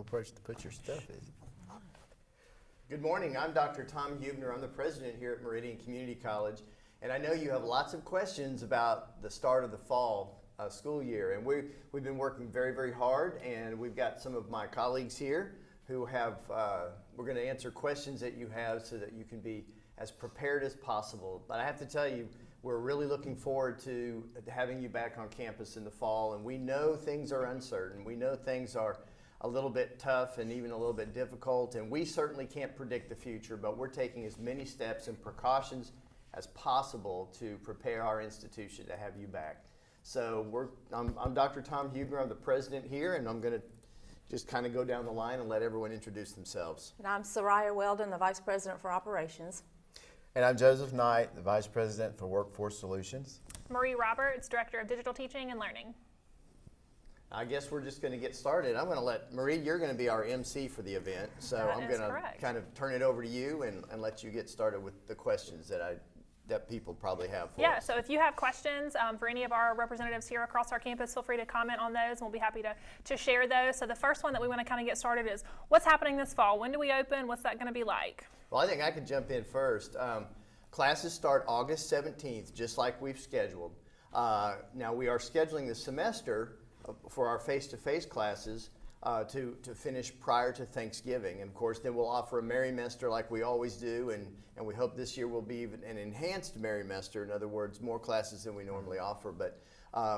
no place to put your stuff, is it? Good morning, I'm Dr. Tom Huebner. I'm the president here at Meridian Community College, and I know you have lots of questions about the start of the fall school year, and we've been working very, very hard, and we've got some of my colleagues here who have, we're going to answer questions that you have so that you can be as prepared as possible. But I have to tell you, we're really looking forward to having you back on campus in the fall, and we know things are uncertain. We know things are a little bit tough and even a little bit difficult, and we certainly can't predict the future, but we're taking as many steps and precautions as possible to prepare our institution to have you back. So I'm Dr. Tom Huebner, I'm the president here, and I'm going to just kind of go down the line and let everyone introduce themselves. And I'm Soraya Welden, the Vice President for Operations. And I'm Joseph Knight, the Vice President for Workforce Solutions. Marie Roberts, Director of Digital Teaching and Learning. I guess we're just going to get started. I'm going to let Marie, you're going to be our MC for the event, so I'm going to kind of turn it over to you and let you get started with the questions that people probably have for us. So if you have questions for any of our representatives here across our campus, feel free to comment on those, and we'll be happy to share those. So the first one that we want to kind of get started is, what's happening this fall? When do we open? What's that going to be like? Well, I think I could jump in first. Classes start August 17th, just like we've scheduled. Now we are scheduling the semester for our face-to-face classes to finish prior to Thanksgiving. And of course, then we'll offer a Merry-mester like we always do, and we hope this year will be even an enhanced Merry-mester. In other words, more classes than we normally offer. But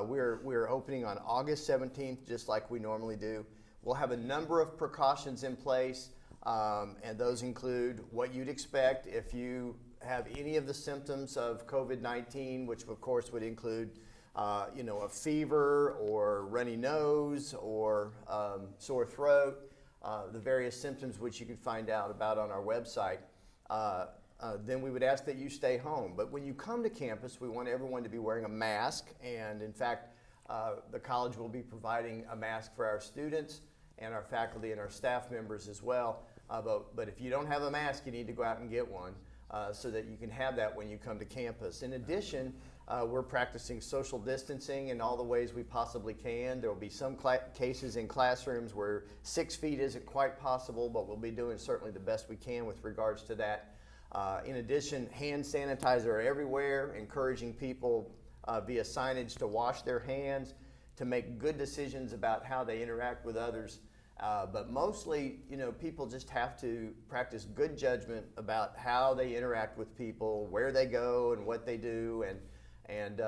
we're opening on August 17th, just like we normally do. We'll have a number of precautions in place, and those include what you'd expect if you have any of the symptoms of COVID-19, which of course would include a fever or runny nose or sore throat, the various symptoms which you can find out about on our website. Then we would ask that you stay home. But when you come to campus, we want everyone to be wearing a mask, and in fact, the college will be providing a mask for our students and our faculty and our staff members as well. But if you don't have a mask, you need to go out and get one so that you can have that when you come to campus. In addition, we're practicing social distancing in all the ways we possibly can. There will be some cases in classrooms where 6 feet isn't quite possible, but we'll be doing certainly the best we can with regards to that. In addition, hand sanitizer everywhere, encouraging people via signage to wash their hands, to make good decisions about how they interact with others. But mostly, people just have to practice good judgment about how they interact with people, where they go and what they do, and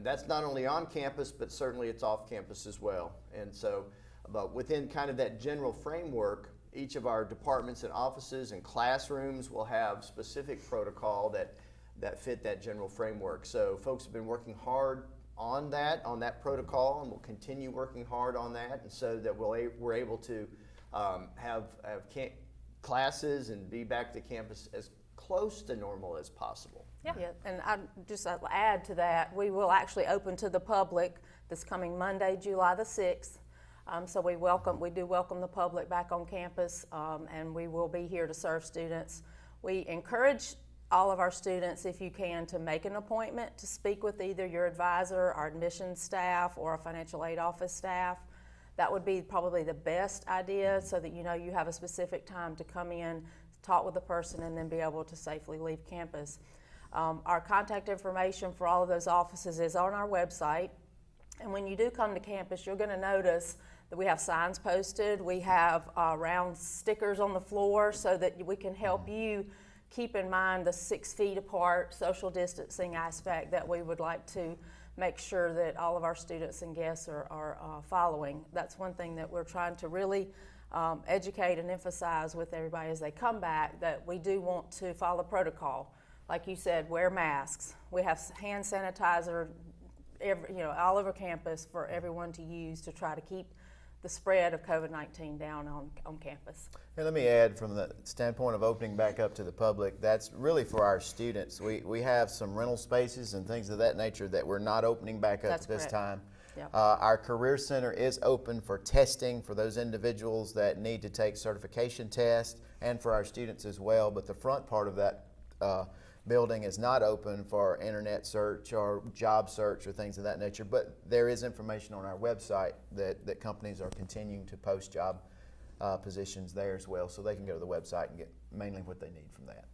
that's not only on campus, but certainly it's off campus as well. And so, but within kind of that general framework, each of our departments and offices and classrooms will have specific protocol that fit that general framework. So folks have been working hard on that protocol, and we'll continue working hard on that, and so that we're able to have classes and be back to campus as close to normal as possible. Yeah, and I just add to that, we will actually open to the public this coming Monday, July the 6th. So we do welcome the public back on campus, and we will be here to serve students. We encourage all of our students, if you can, to make an appointment to speak with either your advisor, our admissions staff, or our financial aid office staff. That would be probably the best idea, so that you have a specific time to come in, talk with the person, and then be able to safely leave campus. Our contact information for all of those offices is on our website. And when you do come to campus, you're going to notice that we have signs posted. We have round stickers on the floor so that we can help you keep in mind the 6 feet apart social distancing aspect that we would like to make sure that all of our students and guests are following. That's one thing that we're trying to really educate and emphasize with everybody as they come back, that we do want to follow protocol. Like you said, wear masks. We have hand sanitizer all over campus for everyone to use to try to keep the spread of COVID-19 down on campus. And let me add, from the standpoint of opening back up to the public, that's really for our students. We have some rental spaces and things of that nature that we're not opening back up at this time. Yep. Our Career Center is open for testing for those individuals that need to take certification tests, and for our students as well, but the front part of that building is not open for internet search or job search or things of that nature, but there is information on our website that companies are continuing to post job positions there as well, so they can go to the website and get mainly what they need from that.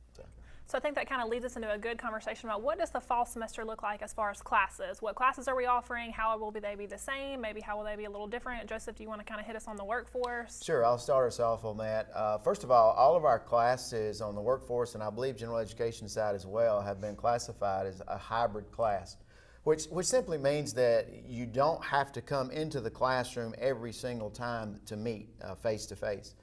So I think that kind of leads us into a good conversation about what does the fall semester look like as far as classes? What classes are we offering? How will they be the same? Maybe how will they be a little different? Joseph, do you want to kind of hit us on the workforce? Sure, I'll start us off on that. First of all of our classes on the workforce, and I believe general education side as well, have been classified as a hybrid class, which simply means that you don't have to come into the classroom every single time to meet face to face.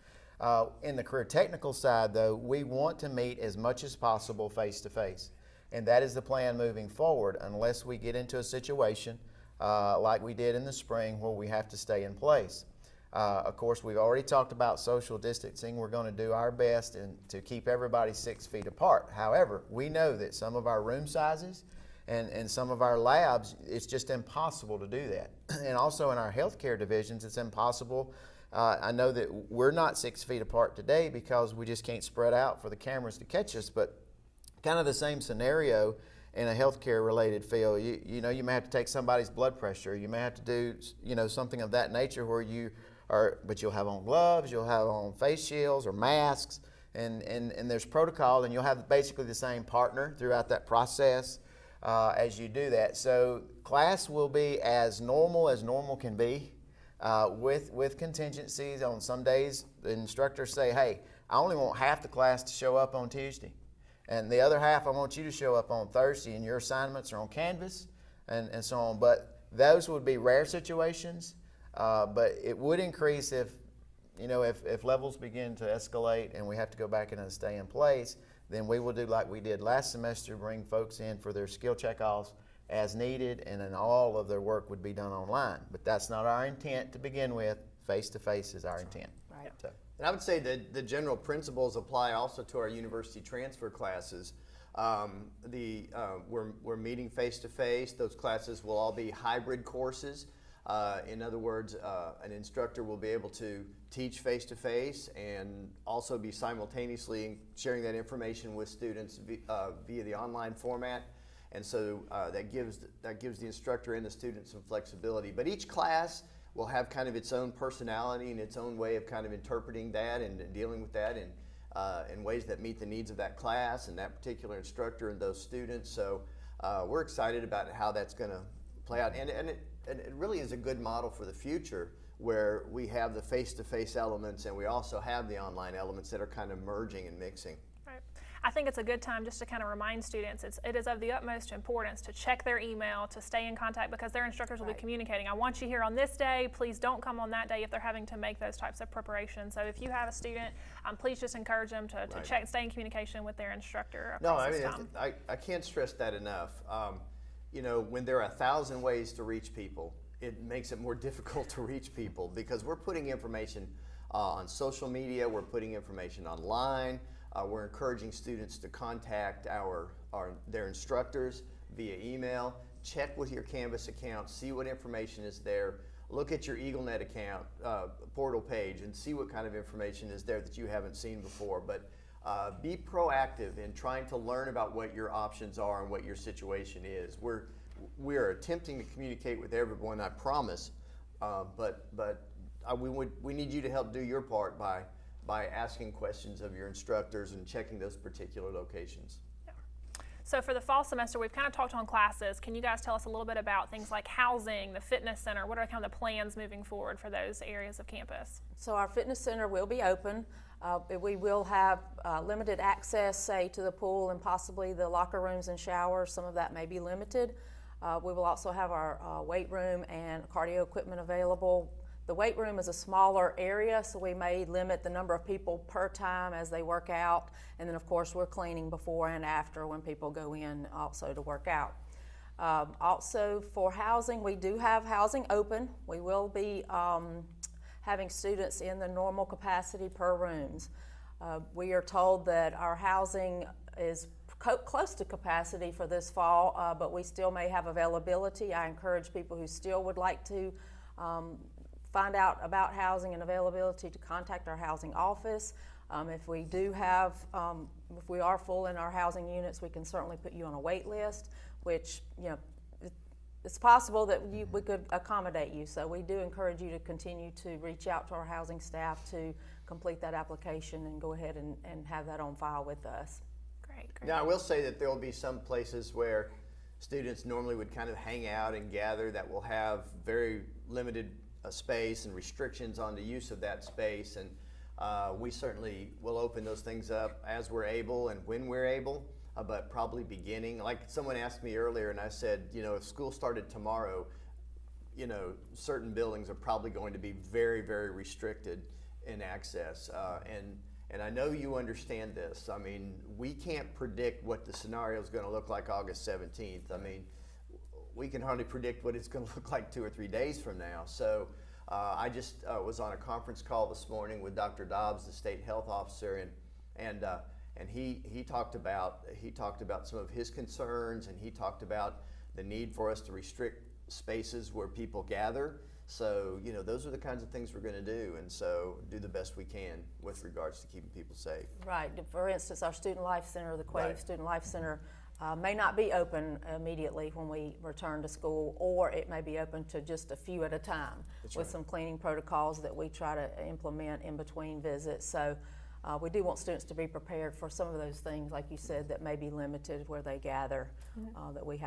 In the career technical side, though, we want to meet as much as possible face to face. And that is the plan moving forward, unless we get into a situation like we did in the spring where we have to stay in place. Of course, we've already talked about social distancing. We're going to do our best to keep everybody 6 feet apart. However, we know that some of our room sizes and some of our labs, it's just impossible to do that. And also in our healthcare divisions, it's impossible. I know that we're not 6 feet apart today because we just can't spread out for the cameras to catch us, but kind of the same scenario in a healthcare related field. You know, you may have to take somebody's blood pressure. You may have to do, you know, something of that nature where but you'll have on gloves, you'll have on face shields or masks, and there's protocol, and you'll have basically the same partner throughout that process as you do that. So class will be as normal can be. With contingencies. On some days, the instructors say, hey, I only want half the class to show up on Tuesday, and the other half I want you to show up on Thursday, and your assignments are on Canvas, and so on. But those would be rare situations, but it would increase if levels begin to escalate and we have to go back in and stay in place. Then we will do like we did last semester, bring folks in for their skill checkoffs as needed, and then all of their work would be done online. But that's not our intent to begin with. Face-to-face is our intent. Right. So. And I would say that the general principles apply also to our university transfer classes. We're meeting face-to-face. Those classes will all be hybrid courses. In other words, an instructor will be able to teach face-to-face and also be simultaneously sharing that information with students via the online format. And so that gives the instructor and the student some flexibility. But each class will have kind of its own personality and its own way of kind of interpreting that and dealing with that in ways that meet the needs of that class and that particular instructor and those students. So we're excited about how that's going to play out. And it really is a good model for the future, where we have the face-to-face elements and we also have the online elements that are kind of merging and mixing. I think it's a good time just to kind of remind students it is of the utmost importance to check their email, to stay in contact, because their instructors will be communicating. I want you here on this day. Please don't come on that day if they're having to make those types of preparations. So if you have a student, please just encourage them to check, stay in communication with their instructor. No, I mean, I can't stress that enough. When there are 1,000 ways to reach people, it makes it more difficult to reach people, because we're putting information on social media, we're putting information online. We're encouraging students to contact their instructors via email. Check with your Canvas account, see what information is there. Look at your EagleNet account portal page and see what kind of information is there that you haven't seen before. But be proactive in trying to learn about what your options are and what your situation is. We're attempting to communicate with everyone, I promise, but we need you to help do your part by asking questions of your instructors and checking those particular locations. Yeah. So for the fall semester, we've kind of talked on classes. Can you guys tell us a little bit about things like housing, the fitness center? What are kind of the plans moving forward for those areas of campus? So our fitness center will be open. We will have limited access, say, to the pool and possibly the locker rooms and showers. Some of that may be limited. We will also have our weight room and cardio equipment available. The weight room is a smaller area, so we may limit the number of people per time as they work out. And then, of course, we're cleaning before and after when people go in also to work out. Also, for housing, we do have housing open. We will be having students in the normal capacity per rooms. We are told that our housing is close to capacity for this fall, but we still may have availability. I encourage people who still would like to find out about housing and availability to contact our housing office. If we are full in our housing units, we can certainly put you on a wait list, which, it's possible that we could accommodate you. So we do encourage you to continue to reach out to our housing staff to complete that application and go ahead and have that on file with us. Great. Now, I will say that there will be some places where students normally would kind of hang out and gather that will have very limited space and restrictions on the use of that space. And we certainly will open those things up as we're able and when we're able, but probably beginning. Like someone asked me earlier, and I said, if school started tomorrow, certain buildings are probably going to be very, very restricted in access. And I know you understand this. I mean, we can't predict what the scenario is going to look like August 17th. I mean, we can hardly predict what it's going to look like 2 or 3 days from now. So I just was on a conference call this morning with Dr. Dobbs, the state health officer, and he talked about some of his concerns, and he talked about the need for us to restrict spaces where people gather. So, those are the kinds of things we're going to do, and so do the best we can with regards to keeping people safe. Right. For instance, our Student Life Center, the Quave Right. Student Life Center, may not be open immediately when we return to school, or it may be open to just a few at a time with some cleaning protocols that we try to implement in between visits. So we do want students to be prepared for some of those things, like you said, that may be limited where they gather, that we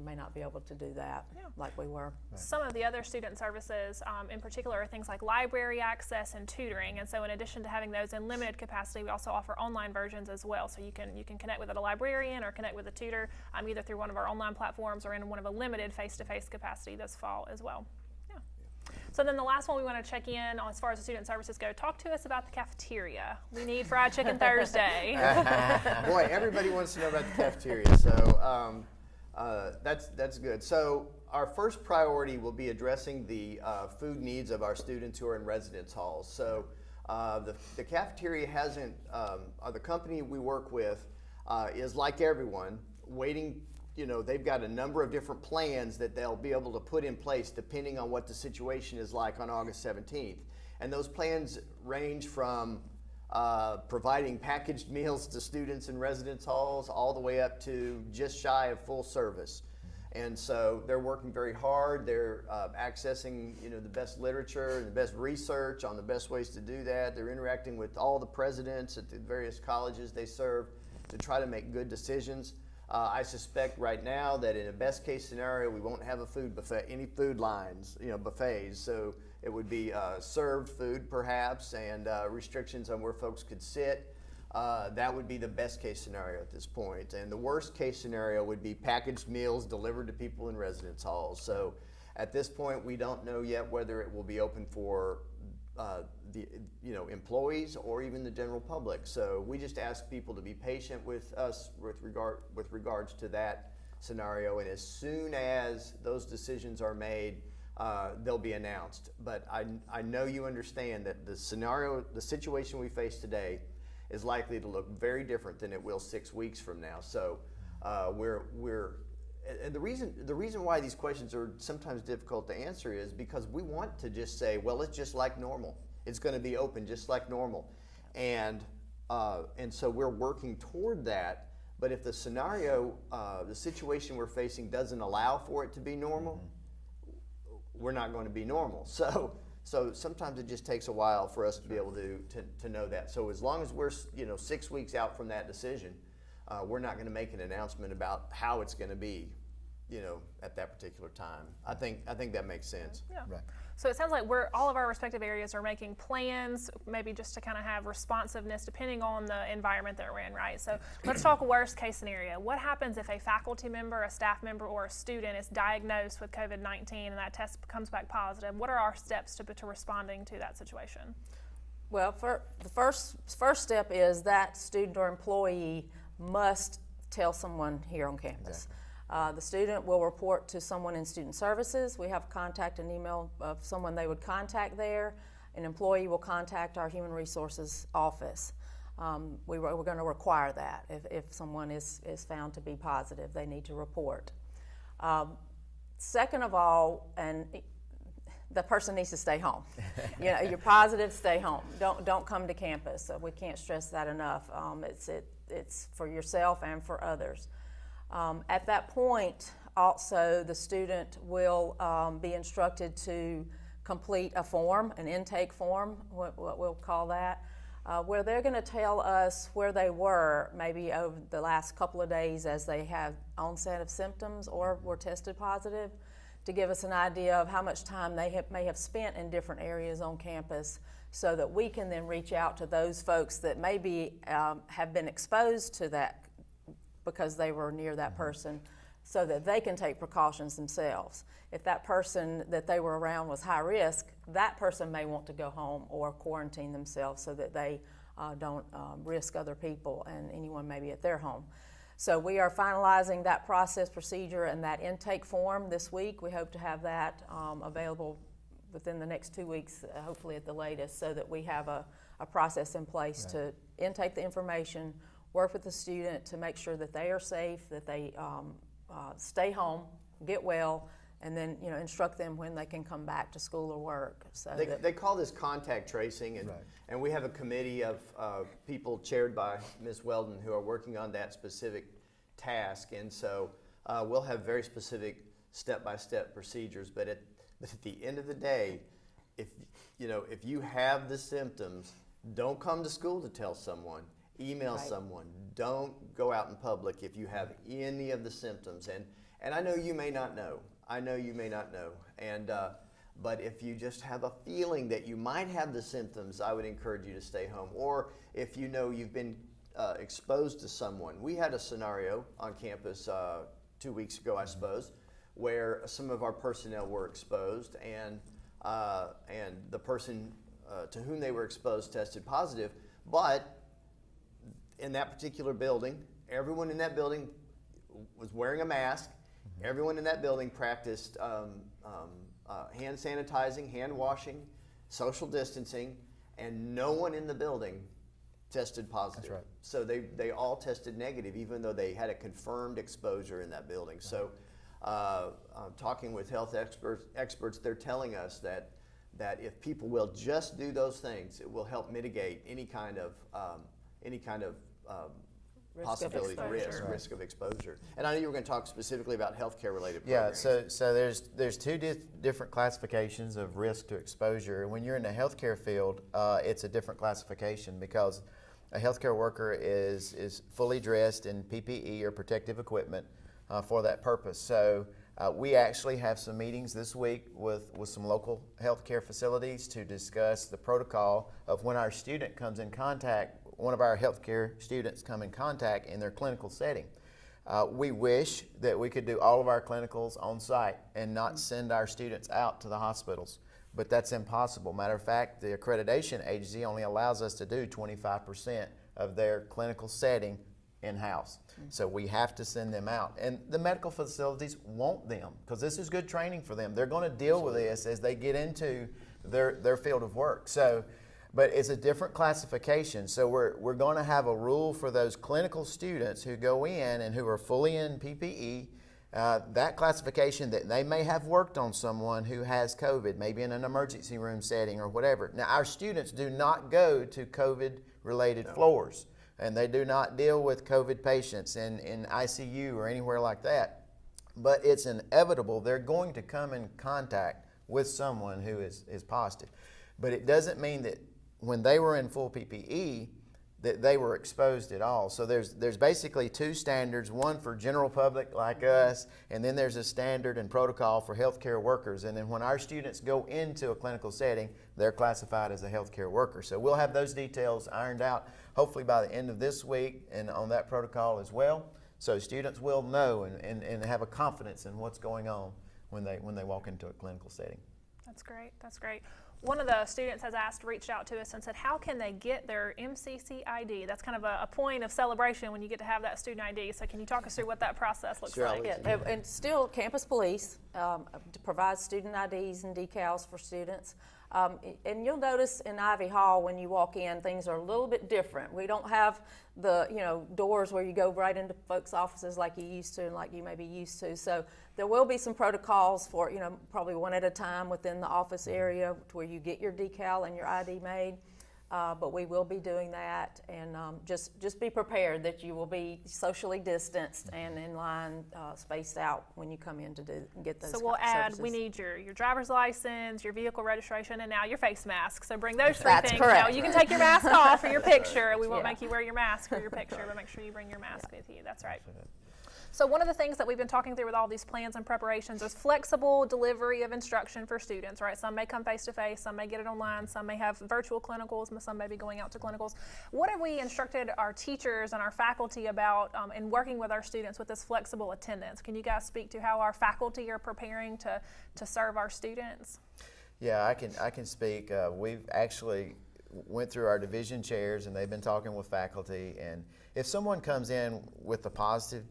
may not be able to do that like we were. Some of the other student services in particular are things like library access and tutoring, and so in addition to having those in limited capacity, we also offer online versions as well. So you can connect with a librarian or connect with a tutor either through one of our online platforms or in one of a limited face-to-face capacity this fall as well. So then the last one we want to check in on as far as the student services go, talk to us about the cafeteria. We need fried chicken Thursday. Boy, everybody wants to know about the cafeteria, so that's good. So our first priority will be addressing the food needs of our students who are in residence halls. So the cafeteria hasn't, the company we work with is like everyone, waiting. They've got a number of different plans that they'll be able to put in place depending on what the situation is like on August 17th. And those plans range from providing packaged meals to students in residence halls all the way up to just shy of full service. And so they're working very hard. They're accessing the best literature and the best research on the best ways to do that. They're interacting with all the presidents at the various colleges they serve to try to make good decisions. I suspect right now that in a best case scenario, we won't have a food buffet, any food lines, buffets. So it would be served food perhaps, and restrictions on where folks could sit. That would be the best case scenario at this point. And the worst case scenario would be packaged meals delivered to people in residence halls. So at this point, we don't know yet whether it will be open for the employees or even the general public. So we just ask people to be patient with us with regards to that scenario, and as soon as those decisions are made, they'll be announced. But I know you understand that the situation we face today is likely to look very different than it will 6 weeks from now. So and the reason why these questions are sometimes difficult to answer is because we want to just say, well, it's just like normal. It's going to be open just like normal, and so we're working toward that. But if the scenario, the situation we're facing doesn't allow for it to be normal, we're not going to be normal. So sometimes it just takes a while for us to be able to know that. So as long as we're 6 weeks out from that decision, we're not going to make an announcement about how it's going to be, at that particular time. I think that makes sense. Yeah. Right. So it sounds like all of our respective areas are making plans, maybe just to kind of have responsiveness depending on the environment that we're in, right? So let's talk worst case scenario. What happens if a faculty member, a staff member, or a student is diagnosed with COVID-19 and that test comes back positive? What are our steps to responding to that situation? Well, the first step is that student or employee must tell someone here on campus. Exactly. The student will report to someone in student services. We have contact and email of someone they would contact there. An employee will contact our human resources office. We're going to require that. If someone is found to be positive, they need to report. Second of all, and the person needs to stay home. You're positive, stay home. Don't come to campus. We can't stress that enough. It's for yourself and for others. At that point, Also, the student will be instructed to complete a form, an intake form, what we'll call that, where they're going to tell us where they were maybe over the last couple of days as they have onset of symptoms or were tested positive, to give us an idea of how much time they may have spent in different areas on campus, so that we can then reach out to those folks that maybe have been exposed to that because they were near that person, so that they can take precautions themselves. If that person that they were around was high risk, that person may want to go home or quarantine themselves so that they don't risk other people and anyone maybe at their home. So we are finalizing that process, procedure, and that intake form this week. We hope to have that available within the next 2 weeks, hopefully at the latest, so that we have a process in place to intake the information, work with the student to make sure that they are safe, that they stay home, get well, and then instruct them when they can come back to school or work. So they call this contact tracing, and we have a committee of people chaired by Ms. Welden who are working on that specific task, and so we'll have very specific step-by-step procedures. But at the end of the day, if you have the symptoms, don't come to school to tell someone. Email someone. Don't go out in public if you have any of the symptoms. And I know you may not know. And but if you just have a feeling that you might have the symptoms, I would encourage you to stay home. Or if you've been exposed to someone. We had a scenario on campus 2 weeks ago, I suppose, where some of our personnel were exposed, and the person to whom they were exposed tested positive, but in that particular building, everyone in that building was wearing a mask. Everyone in that building practiced hand sanitizing, hand washing, social distancing, and no one in the building tested positive. That's right. So they all tested negative, even though they had a confirmed exposure in that building. So talking with health experts, they're telling us that if people will just do those things, it will help mitigate any kind of possibility, risk of exposure. And I know you were going to talk specifically about healthcare related programs. Yeah, so there's two different classifications of risk to exposure. When you're in the healthcare field, it's a different classification because a healthcare worker is fully dressed in PPE or protective equipment for that purpose. So we actually have some meetings this week with some local healthcare facilities to discuss the protocol of when our student comes in contact, one of our healthcare students come in contact in their clinical setting. We wish that we could do all of our clinicals on site and not send our students out to the hospitals, but that's impossible. Matter of fact, the accreditation agency only allows us to do 25% of their clinical setting in-house. So we have to send them out. And the medical facilities want them because this is good training for them. They're going to deal with this as they get into their field of work. But it's a different classification. So we're going to have a rule for those clinical students who go in and who are fully in PPE, that classification that they may have worked on someone who has COVID, maybe in an emergency room setting or whatever. Now, our students do not go to COVID-related floors, and they do not deal with COVID patients in ICU or anywhere like that. But it's inevitable they're going to come in contact with someone who is positive. But it doesn't mean that when they were in full PPE that they were exposed at all. So there's basically two standards, one for general public like us, and then there's a standard and protocol for healthcare workers. And then when our students go into a clinical setting, they're classified as a healthcare worker. So we'll have those details ironed out hopefully by the end of this week and on that protocol as well. So students will know and have a confidence in what's going on when they walk into a clinical setting. That's great. That's great. One of the students has reached out to us and said, how can they get their MCC ID? That's kind of a point of celebration when you get to have that student ID. So can you talk us through what that process looks like? Yeah, and still Campus Police provides student IDs and decals for students. And you'll notice in Ivy Hall when you walk in, things are a little bit different. We don't have the doors where you go right into folks' offices like you used to and like you may be used to. So there will be some protocols for probably one at a time within the office area where you get your decal and your ID made. but we will be doing that, and just be prepared that you will be socially distanced and in line, spaced out when you come in to get those. So we'll add, services. we need your driver's license, your vehicle registration, and now your face mask. So bring those 3 That's things. correct. Now you can take your mask off for your picture. We won't Yeah. make you wear your mask for your picture, but make sure you bring your mask with you. That's right. So one of the things that we've been talking through with all these plans and preparations is flexible delivery of instruction for students, right? Some may come face-to-face, some may get it online, some may have virtual clinicals, some may be going out to clinicals. What have we instructed our teachers and our faculty about in working with our students with this flexible attendance? Can you guys speak to how our faculty are preparing to serve our students? Yeah, I can speak. We've actually went through our division chairs, and they've been talking with faculty. And if someone comes in with a positive,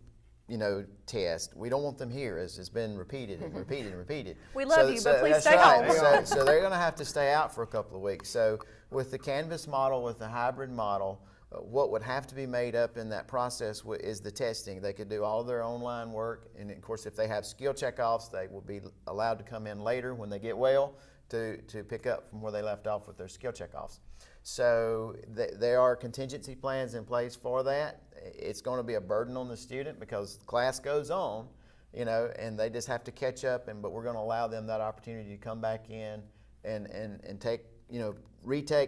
test, we don't want them here, as it's been repeated and repeated and repeated. We love you, but please that's stay right. home. So they're going to have to stay out for a couple of weeks. So with the Canvas model, with the hybrid model, what would have to be made up in that process is the testing. They could do all of their online work, and of course, if they have skill checkoffs, they will be allowed to come in later when they get well to pick up from where they left off with their skill checkoffs. So there are contingency plans in place for that. It's going to be a burden on the student because class goes on, and they just have to catch up. But we're going to allow them that opportunity to come back in and take,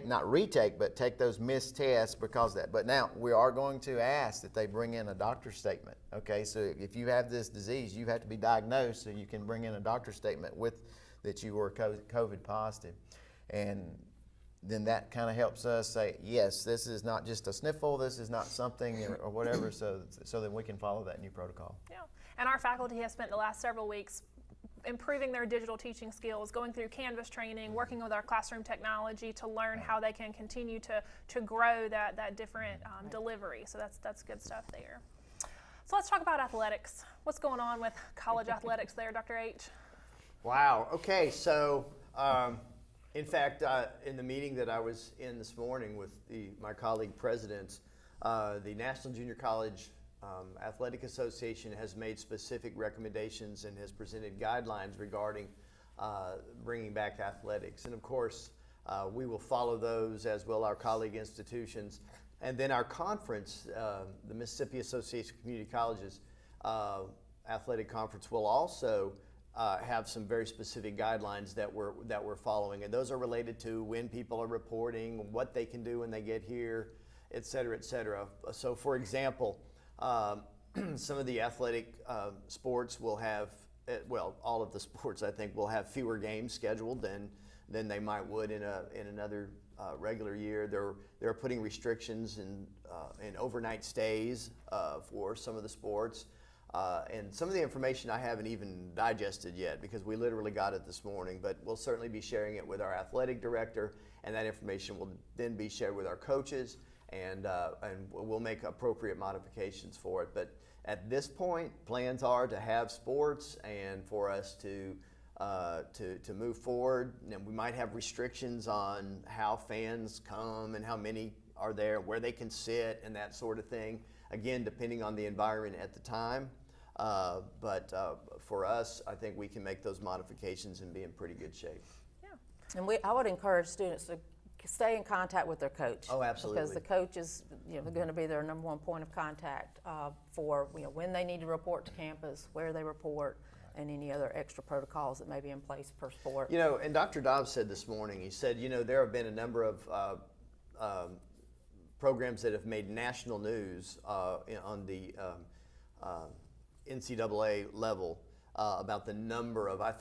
not retake, but take those missed tests because of that. But now we are going to ask that they bring in a doctor's statement. Okay, so if you have this disease, you have to be diagnosed so you can bring in a doctor's statement that you were COVID positive, and then that kind of helps us say, yes, this is not just a sniffle, this is not something or whatever, so that we can follow that new protocol. Yeah, and our faculty has spent the last several weeks improving their digital teaching skills, going through Canvas training, working with our classroom technology to learn how they can continue to grow that different delivery. So that's good stuff there. So let's talk about athletics. What's going on with college athletics there, Dr. H? Wow. Okay. So, in fact, in the meeting that I was in this morning with my colleague presidents, the National Junior College Athletic Association has made specific recommendations and has presented guidelines regarding bringing back athletics. And of course, we will follow those, as will our colleague institutions. And then our conference, the Mississippi Association of Community Colleges Athletic Conference, will also have some very specific guidelines that we're following, and those are related to when people are reporting, what they can do when they get here, et cetera, et cetera. So, for example, some of the athletic sports will have, all of the sports I think will have fewer games scheduled than they might would in another regular year. They're putting restrictions in overnight stays for some of the sports. And some of the information I haven't even digested yet because we literally got it this morning, but we'll certainly be sharing it with our athletic director, and that information will then be shared with our coaches, and we'll make appropriate modifications for it. But at this point, plans are to have sports and for us to move forward. And we might have restrictions on how fans come and how many are there, where they can sit, and that sort of thing. Again, depending on the environment at the time. But for us, I think we can make those modifications and be in pretty good shape. Yeah. And I would encourage students to stay in contact with their coach. Oh, absolutely. Because the coach is going to be their number one point of contact for when they need to report to campus, where they report, and any other extra protocols that may be in place per sport. And Dr. Dobbs said this morning, he said, there have been a number of programs that have made national news on the NCAA level about the number of, I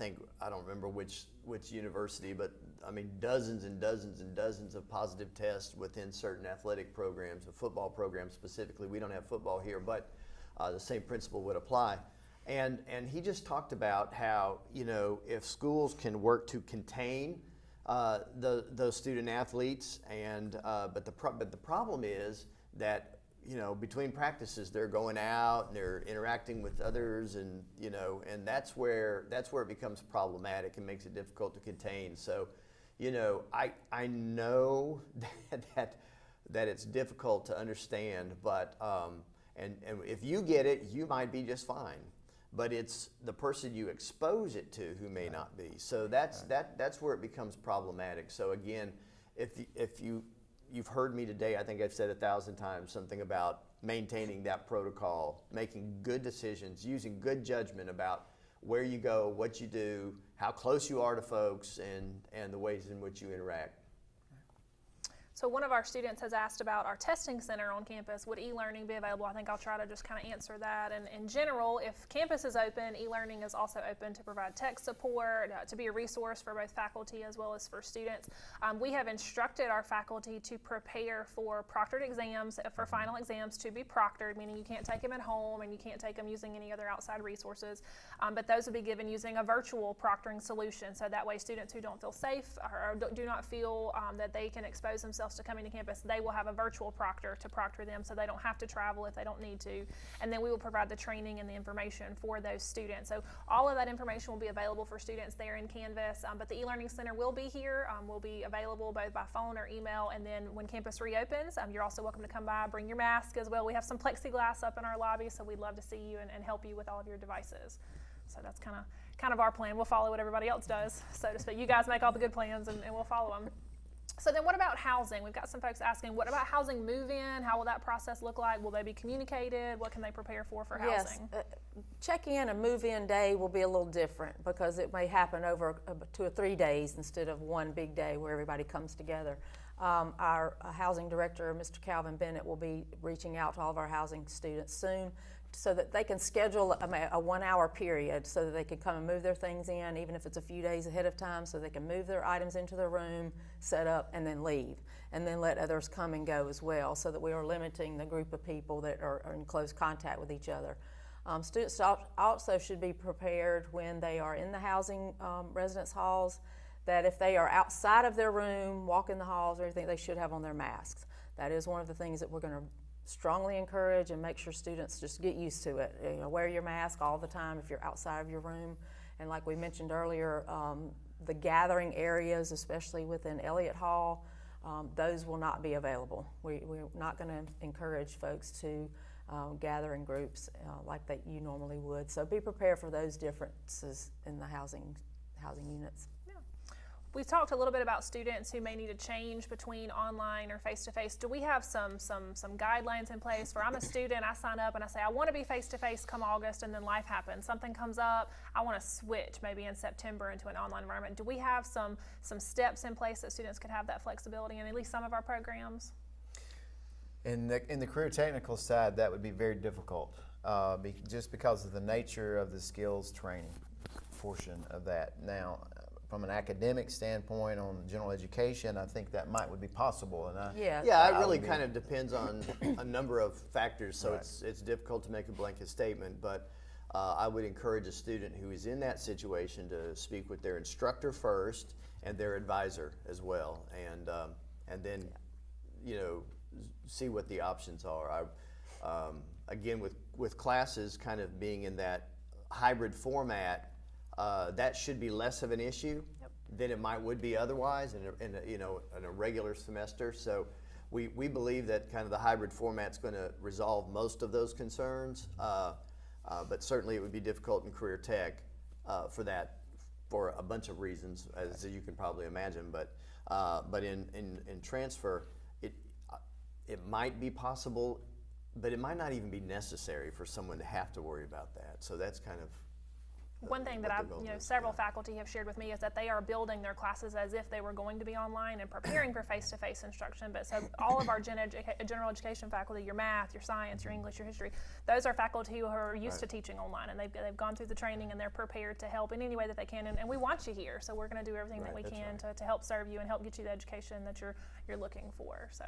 don't remember which university, but I mean dozens and dozens and dozens of positive tests within certain athletic programs, a football program specifically. We don't have football here, but the same principle would apply. And he just talked about how, if schools can work to contain those student athletes, but the problem is that between practices they're going out and they're interacting with others, and that's where it becomes problematic and makes it difficult to contain. So, I know that it's difficult to understand, but and if you get it, you might do just fine. But it's the person you expose it to who may not be. So that's where it becomes problematic. So again, if you you've heard me today, I think I've said 1,000 times something about maintaining that protocol, making good decisions, using good judgment about where you go, what you do, how close you are to folks, and the ways in which you interact. So one of our students has asked about our testing center on campus. Would e-learning be available? I think I'll try to just kind of answer that. And in general, if campus is open, e-learning is also open to provide tech support, to be a resource for both faculty as well as for students. We have instructed our faculty to prepare for proctored exams, for final exams to be proctored, meaning you can't take them at home and you can't take them using any other outside resources. But those will be given using a virtual proctoring solution. So that way students who don't feel safe or do not feel that they can expose themselves to coming to campus, they will have a virtual proctor to proctor them so they don't have to travel if they don't need to. And then we will provide the training and the information for those students. So all of that information will be available for students there in Canvas, but the e-learning center will be here, will be available both by phone or email. And then when campus reopens, you're also welcome to come by, bring your mask as well. We have some plexiglass up in our lobby, so we'd love to see you and help you with all of your devices. So that's kind of our plan. We'll follow what everybody else does, so to speak. You guys make all the good plans and we'll follow them. So then what about housing? We've got some folks asking, what about housing move-in? How will that process look like? Will they be communicated? What can they prepare for housing? Yes, check-in and move-in day will be a little different because it may happen over 2 or 3 days instead of one big day where everybody comes together. Our housing director, Mr. Calvin Bennett, will be reaching out to all of our housing students soon so that they can schedule a 1 hour period so that they can come and move their things in, even if it's a few days ahead of time, so they can move their items into their room, set up, and then leave, and then let others come and go as well, so that we are limiting the group of people that are in close contact with each other. Students also should be prepared when they are in the housing residence halls that if they are outside of their room, walking the halls or anything, they should have on their masks. That is one of the things that we're going to strongly encourage and make sure students just get used to it. You know, wear your mask all the time if you're outside of your room. And like we mentioned earlier, the gathering areas, especially within Elliott Hall, those will not be available. We're not going to encourage folks to gather in groups like that you normally would. So be prepared for those differences in the housing units. We've talked a little bit about students who may need to change between online or face-to-face. Do we have some guidelines in place for I'm a student, I sign up and I say I want to be face-to-face come August, and then life happens. Something comes up, I want to switch maybe in September into an online environment. Do we have some steps in place that students could have that flexibility in at least some of our programs? In the career technical side, that would be very difficult just because of the nature of the skills training portion of that. Now, from an academic standpoint on general education, I think that would be possible. And it really kind of depends on a number of factors, so it's difficult to make a blanket statement, but I would encourage a student who is in that situation to speak with their instructor first and their advisor as well, and then see what the options are. Again, with classes kind of being in that hybrid format, that should be less of an issue than it would be otherwise in a regular semester. So we believe that kind of the hybrid format's going to resolve most of those concerns, but certainly it would be difficult in career tech for a bunch of reasons, as you can probably imagine. But in transfer, it might be possible, but it might not even be necessary for someone to have to worry about that. So that's kind of one thing that several faculty have shared with me is that they are building their classes as if they were going to be online and preparing for face-to-face instruction. But so all of our general education faculty, your math, your science, your English, your history, those are faculty who are used to teaching online, and they've gone through the training and they're prepared to help in any way that they can. And we want you here, so we're going to do everything that we can to help serve you and help get you the education that you're looking for. So.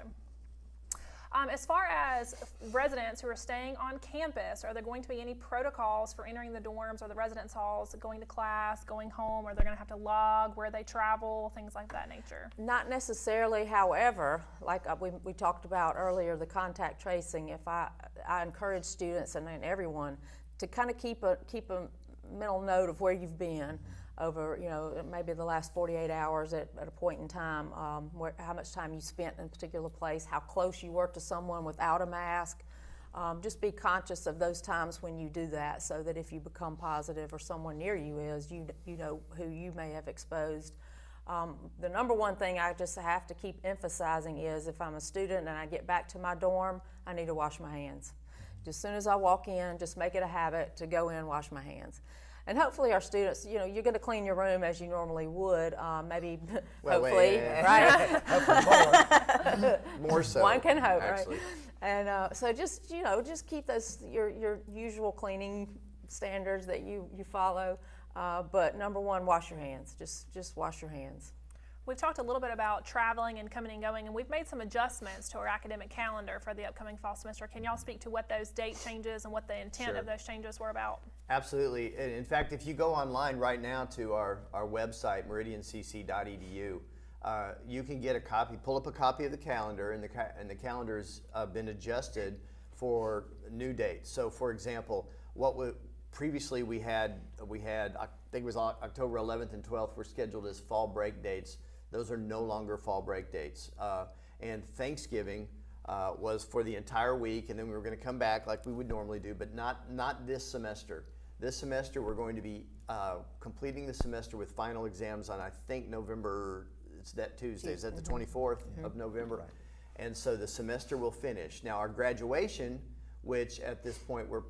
As far as residents who are staying on campus, are there going to be any protocols for entering the dorms or the residence halls, going to class, going home? Are they going to have to log where they travel, things like that nature? Not necessarily, however, like we talked about earlier, the contact tracing. If I encourage students and everyone to kind of keep a mental note of where you've been over, maybe the last 48 hours at a point in time, how much time you spent in a particular place, how close you were to someone without a mask. Just be conscious of those times when you do that, so that if you become positive or someone near you is, you know who you may have exposed. The number one thing I just have to keep emphasizing is if I'm a student and I get back to my dorm, I need to wash my hands. Just as soon as I walk in, just make it a habit to go in, wash my hands. And hopefully our students, you know, you're going to clean your room as you normally would, maybe, Well, hopefully, yeah. right? More so. One can hope, actually. right? And so just, you know, just keep those, your usual cleaning standards that you follow. But number one, wash your hands. Just wash your hands. We've talked a little bit about traveling and coming and going, and we've made some adjustments to our academic calendar for the upcoming fall semester. Can y'all speak to what those date changes and what the intent Sure. of those changes were about? Absolutely. In fact, if you go online right now to our website, meridiancc.edu, you can get a copy, pull up a copy of the calendar, and the calendar's been adjusted for new dates. So, for example, previously we had, I think it was October 11th and 12th were scheduled as fall break dates. Those are no longer fall break dates. And Thanksgiving was for the entire week, and then we were going to come back like we would normally do, but not this semester. This semester we're going to be completing the semester with final exams on, I think, November, it's that Tuesday, is that the 24th of November? Right. And so the semester will finish. Now our graduation, which at this point will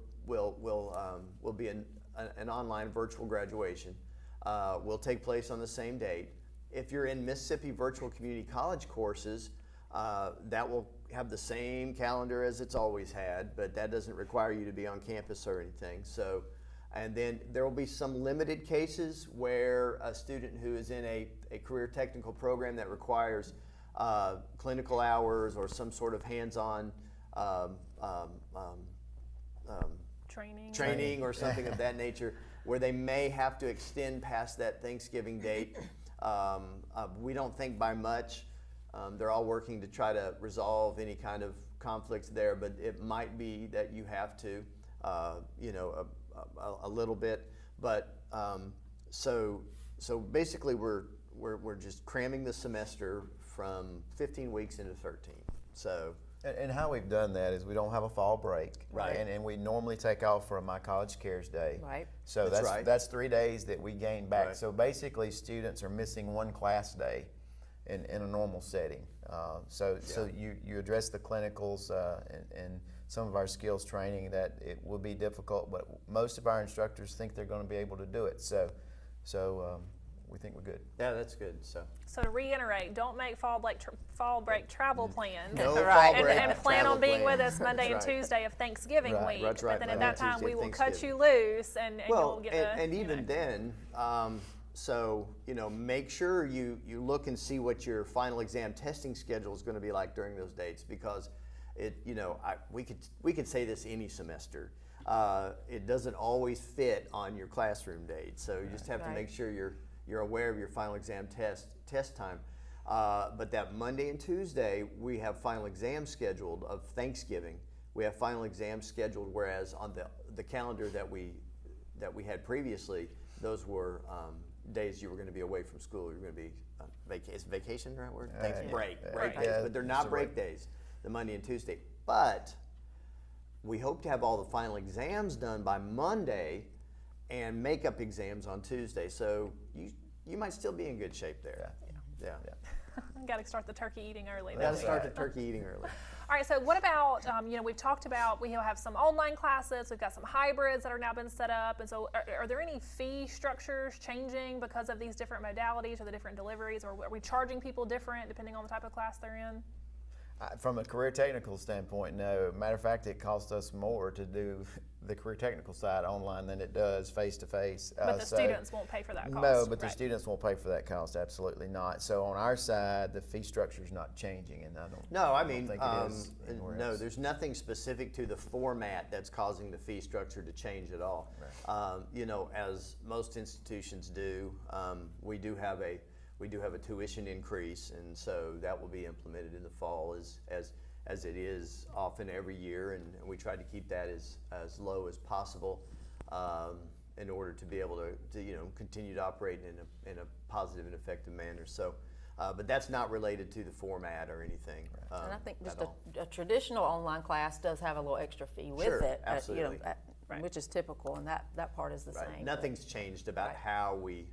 be an online virtual graduation, will take place on the same date. If you're in Mississippi Virtual Community College courses, that will have the same calendar as it's always had, but that doesn't require you to be on campus or anything. So, and then there will be some limited cases where a student who is in a career technical program that requires clinical hours or some sort of hands-on training or something of that nature, where they may have to extend past that Thanksgiving date. We don't think by much. They're all working to try to resolve any kind of conflicts there, but it might be that you have to, a little bit. But so basically, we're just cramming the semester from 15 weeks into 13. So. And how we've done that is we don't have a fall break. Right. And we normally take off for a My College Cares Day. Right. So that's 3 days that we gain back. Right. So basically students are missing one class day in a normal setting. So you address the clinicals and some of our skills training that it will be difficult, but most of our instructors think they're going to be able to do it. So we think we're good. Yeah, that's good. So to reiterate, don't make fall break travel plans. No Right. fall break And plan travel on being with plans. us Monday That's and right. Tuesday of Thanksgiving Right. week. That's right. But then at Monday that and time, Tuesday we of will cut Thanksgiving. you loose and Well, you'll get and even then, so make sure you look and see what your final exam testing schedule is going to be like during those dates, because we could say this any semester. It doesn't always fit on your classroom date, so you just have to make sure you're aware of your final exam test time. But that Monday and Tuesday, we have final exams scheduled of Thanksgiving. We have final exams scheduled, whereas on the calendar that we had previously, those were days you were going to be away from school. You're going to be is vacation the right word? Break days, but they're not break days, the Monday and Tuesday. But we hope to have all the final exams done by Monday and makeup exams on Tuesday. So you might still be in good shape there. Yeah. Got to start the turkey eating early. Got to start the turkey eating early. All right, so what about, we've talked about, we have some online classes, we've got some hybrids that are now been set up, and so are there any fee structures changing because of these different modalities or the different deliveries, or are we charging people different depending on the type of class they're in? From a career technical standpoint, no. Matter of fact, it costs us more to do the career technical side online than it does face-to-face. But the students won't pay for that cost. No, but the right. students won't pay for that cost, absolutely not. So on our side, the fee structure is not changing, and I don't think it is anywhere else. There's nothing specific to the format that's causing the fee structure to change at all. Right. As most institutions do, we do have a tuition increase, and so that will be implemented in the fall as it is often every year, and we try to keep that as low as possible in order to be able to continue to operate in a positive and effective manner. So, but that's not related to the format or anything. Right. And I think just a traditional online class does have a little extra fee with it, absolutely. Which is typical, and that part is the same. Nothing's changed about how we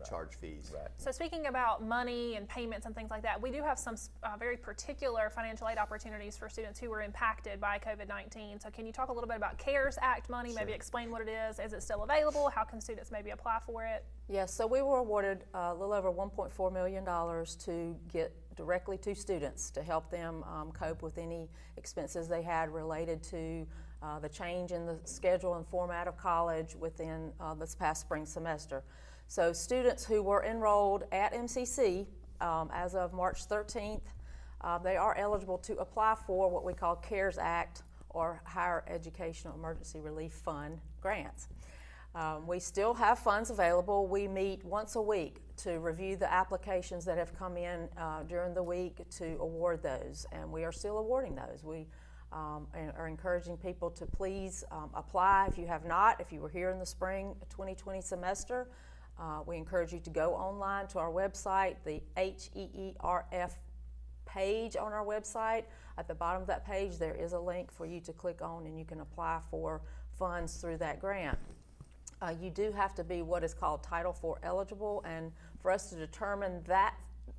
charge fees. Right. So speaking about money and payments and things like that, we do have some very particular financial aid opportunities for students who were impacted by COVID-19. So can you talk a little bit about CARES Act money, maybe explain what it is? Is it still available? How can students maybe apply for it? Yes, so we were awarded a little over $1.4 million to get directly to students to help them cope with any expenses they had related to the change in the schedule and format of college within this past spring semester. So students who were enrolled at MCC as of March 13th, they are eligible to apply for what we call CARES Act or Higher Educational Emergency Relief Fund grants. We still have funds available. We meet once a week to review the applications that have come in during the week to award those, and we are still awarding those. We are encouraging people to please apply if you have not. If you were here in the spring 2020 semester, we encourage you to go online to our website, the HEERF page on our website. At the bottom of that page, there is a link for you to click on, and you can apply for funds through that grant. You do have to be what is called Title IV eligible, and for us to determine that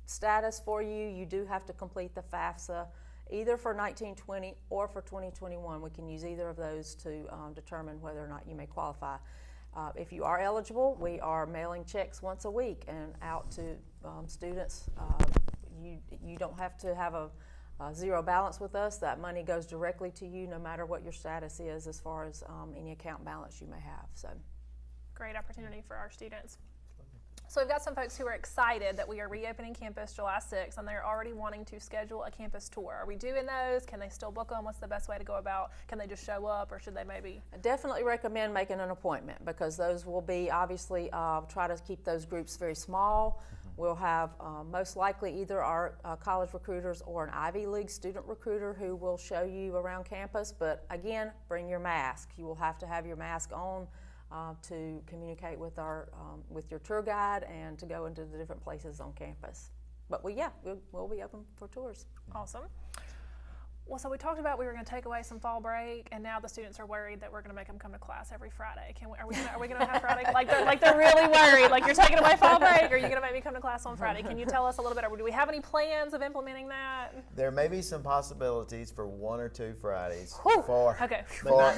status for you, you do have to complete the FAFSA either for 1920 or for 2021. We can use either of those to determine whether or not you may qualify. If you are eligible, we are mailing checks once a week and out to students. You don't have to have a zero balance with us. That money goes directly to you no matter what your status is as far as any account balance you may have. So, Great opportunity for our students. So we've got some folks who are excited that we are reopening campus July 6th, and they're already wanting to schedule a campus tour. Are we doing those? Can they still book them? What's the best way to go about? Can they just show up, or should they maybe? I definitely recommend making an appointment because those will be obviously try to keep those groups very small. We'll have most likely either our college recruiters or an Ivy League student recruiter who will show you around campus. But again, bring your mask. You will have to have your mask on to communicate with with your tour guide and to go into the different places on campus. But we'll be open for tours. Awesome. Well, so we talked about we were going to take away some fall break, and now the students are worried that we're going to make them come to class every Friday. Are we going to have Friday? Like they're really worried. Like, you're taking away fall break, or are you going to make me come to class on Friday? Can you tell us a little bit? Do we have any plans of implementing that? There may be some possibilities for 1 or 2 Fridays. Whew. For Okay. not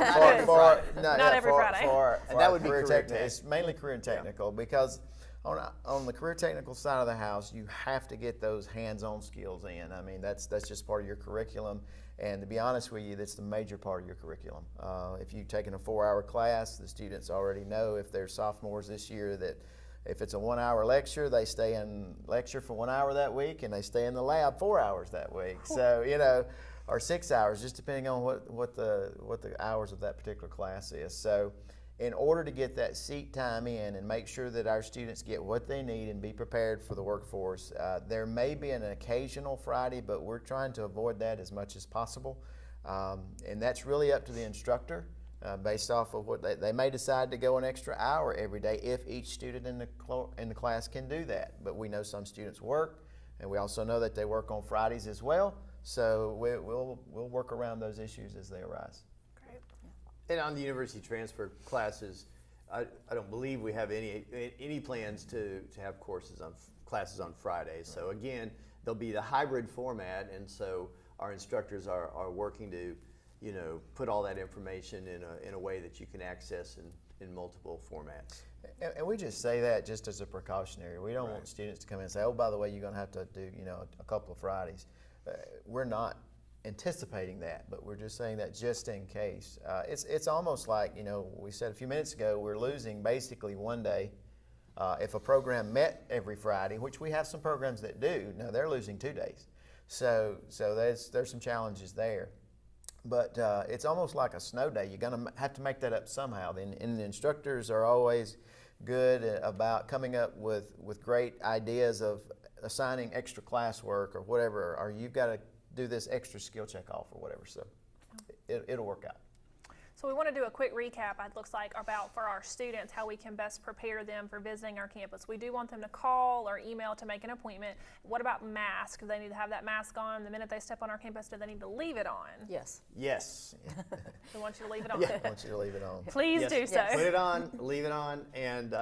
every Friday. And that would be career tech. It's mainly career and technical because on the career technical side of the house, you have to get those hands-on skills in. I mean, that's just part of your curriculum. And to be honest with you, that's the major part of your curriculum. If you've taken a 4-hour class, the students already know if they're sophomores this year that if it's a 1-hour lecture, they stay in lecture for 1 hour that week, and they stay in the lab 4 hours that week. So, or 6 hours, just depending on what the hours of that particular class is. So, in order to get that seat time in and make sure that our students get what they need and be prepared for the workforce, there may be an occasional Friday, but we're trying to avoid that as much as possible. And that's really up to the instructor based off of what they may decide to go an extra hour every day if each student in the class can do that. But we know some students work, and we also know that they work on Fridays as well. So we'll work around those issues as they arise. And on the university transfer classes, I don't believe we have any plans to have classes on Fridays. So again, there'll be the hybrid format, and so our instructors are working to, put all that information in a way that you can access in multiple formats. And we just say that just as a precautionary. We don't want students to come in and say, oh, by the way, you're going to have to do, a couple of Fridays. We're not anticipating that, but we're just saying that just in case. It's almost like, we said a few minutes ago, we're losing basically one day. If a program met every Friday, which we have some programs that do, now they're losing 2 days. So there's some challenges there. But it's almost like a snow day. You're going to have to make that up somehow. And the instructors are always good about coming up with great ideas of assigning extra classwork or whatever, or you've got to do this extra skill check off or whatever, so it'll work out. So we want to do a quick recap, it looks like, about for our students how we can best prepare them for visiting our campus. We do want them to call or email to make an appointment. What about masks? Do they need to have that mask on the minute they step on our campus? Do they need to leave it on? Yes. Yes. We want you to leave it on. I want you to leave it on. Please do so. Put it on, leave it on, and